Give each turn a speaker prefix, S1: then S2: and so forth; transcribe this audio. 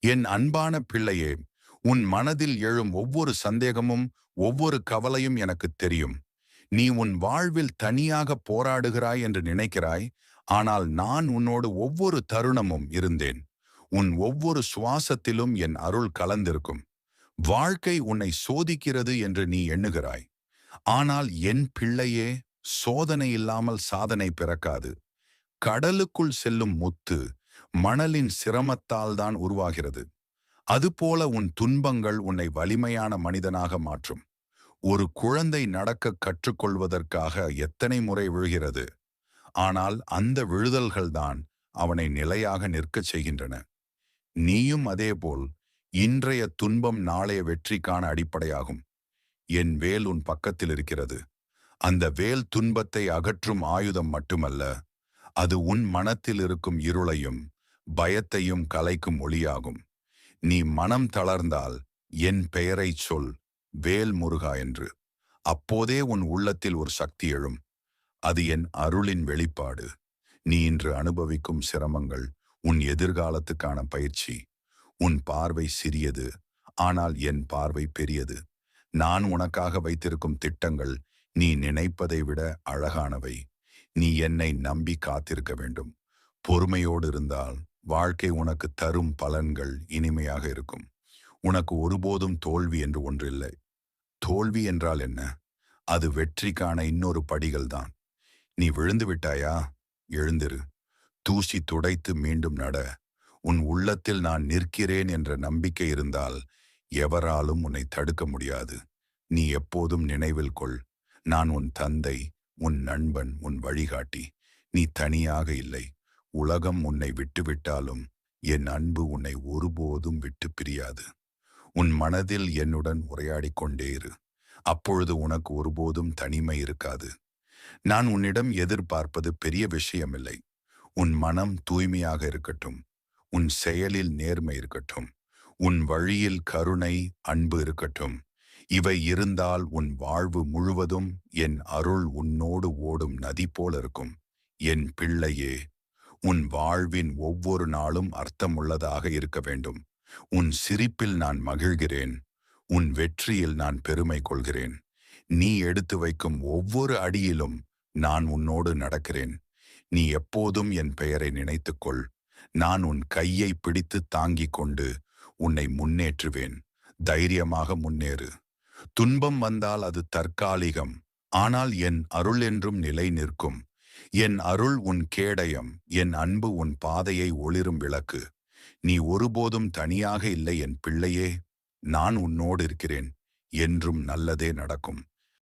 S1: என் அன்பான பிள்ளையே, உன் மனதில் எழும் ஒவ்வொரு சந்தேகமும், ஒவ்வொரு கவலையும் எனக்குத் தெரியும். நீ உன் வாழ்வில் தனியாக போராடுகிறாய் என்று நினைக்கிறாய். ஆனால் நான் உன்னோடு ஒவ்வொரு தருணமும் இருந்தேன். உன் ஒவ்வொரு சுவாசத்திலும் என் அருள் கலந்திருக்கும். வாழ்க்கை உன்னை சோதிக்கிறது என்று நீ எண்ணுகிறாய். ஆனால் என் பிள்ளையே, சோதனை இல்லாமல் சாதனை பிறக்காது. கடலுக்குள் செல்லும் முத்து மணலின் சிரமத்தால் தான் உருவாகிறது. அதுபோல உன் துன்பங்கள் உன்னை வலிமையான மனிதனாக மாற்றும். ஒரு குழந்தை நடக்க கற்றுக்கொள்வதற்காக எத்தனை முறை விழுகிறது. ஆனால் அந்த விழுதல்கள்தான் அவனை நிலையாக நிற்கச் செய்கின்றன. நீயும் அதேபோல். இன்றைய துன்பம் நாளைய வெற்றிக்கான அடிப்படையாகும். என் வேல் உன் பக்கத்தில் இருக்கிறது. அந்த வேல் துன்பத்தை அகற்றும் ஆயுதம் மட்டுமல்ல, அது உன் மனத்தில் இருக்கும் இருளையும் பயத்தையும் கலைக்கும் ஒளியாகும். நீ மனம் தளர்ந்தால் என் பெயரைச் சொல், வேல் முருகா என்று. அப்போதே உன் உள்ளத்தில் ஒரு சக்தி எழும். அது என் அருளின் வெளிப்பாடு. நீ இன்று அனுபவிக்கும் சிரமங்கள் உன் எதிர்காலத்துக்கான பயிற்சி. உன் பார்வை சிறியது, ஆனால் என் பார்வை பெரியது. நான் உனக்காக வைத்திருக்கும் திட்டங்கள் நீ நினைப்பதை விட அழகானவை. நீ என்னை நம்பி காத்திருக்க வேண்டும். பொறுமையோடு இருந்தால் வாழ்க்கை உனக்கு தரும் பலன்கள் இனிமையாக இருக்கும். உனக்கு ஒருபோதும் தோல்வி என்று ஒன்றில்லை. தோல்வி என்றால் என்ன? அது வெற்றிக்கான இன்னொரு படிகள்தான். நீ விழுந்து விட்டாயா? எழுந்திரு. தூசி துடைத்து மீண்டும் நட. உன் உள்ளத்தில் நான் நிற்கிறேன் என்ற நம்பிக்கை இருந்தால் எவராலும் உன்னை தடுக்க முடியாது. நீ எப்போதும் நினைவில் கொள், நான் உன் தந்தை, உன் நண்பன், உன் வழிகாட்டி. நீ தனியாக இல்லை. உலகம் உன்னை விட்டுவிட்டாலும் என் அன்பு உன்னை ஒருபோதும் விட்டு பிரியாது. உன் மனதில் என்னுடன் உரையாடிக் கொண்டே இரு. அப்பொழுது உனக்கு ஒருபோதும் தனிமை இருக்காது. நான் உன்னிடம் எதிர்பார்ப்பது பெரிய விஷயமில்லை. உன் மனம் தூய்மையாக இருக்கட்டும். உன் செயலில் நேர்மை இருக்கட்டும். உன் வழியில் கருணை, அன்பு இருக்கட்டும். இவை இருந்தால் உன் வாழ்வு முழுவதும் என் அருள் உன்னோடு ஓடும் நதி போல இருக்கும். என் பிள்ளையே, உன் வாழ்வின் ஒவ்வொரு நாளும் அர்த்தமுள்ளதாக இருக்க வேண்டும். உன் சிரிப்பில் நான் மகிழ்கிறேன். உன் வெற்றியில் நான் பெருமை கொள்கிறேன். நீ எடுத்து வைக்கும் ஒவ்வொரு அடியிலும் நான் உன்னோடு நடக்கிறேன். நீ எப்போதும் என் பெயரை நினைத்துக்கொள். நான் உன் கையை பிடித்து தாங்கிக் கொண்டு உன்னை முன்னேற்றுவேன். தைரியமாக முன்னேறு. துன்பம் வந்தால் அது தற்காலிகம். ஆனால் என் அருள் என்றும் நிலை நிற்கும். என் அருள் உன் கேடயம், என் அன்பு உன் பாதையை ஒளிரும் விளக்கு. நீ ஒருபோதும் தனியாக இல்லை என் பிள்ளையே. நான் உன்னோடு இருக்கிறேன். என்றும் நல்லதே நடக்கும்.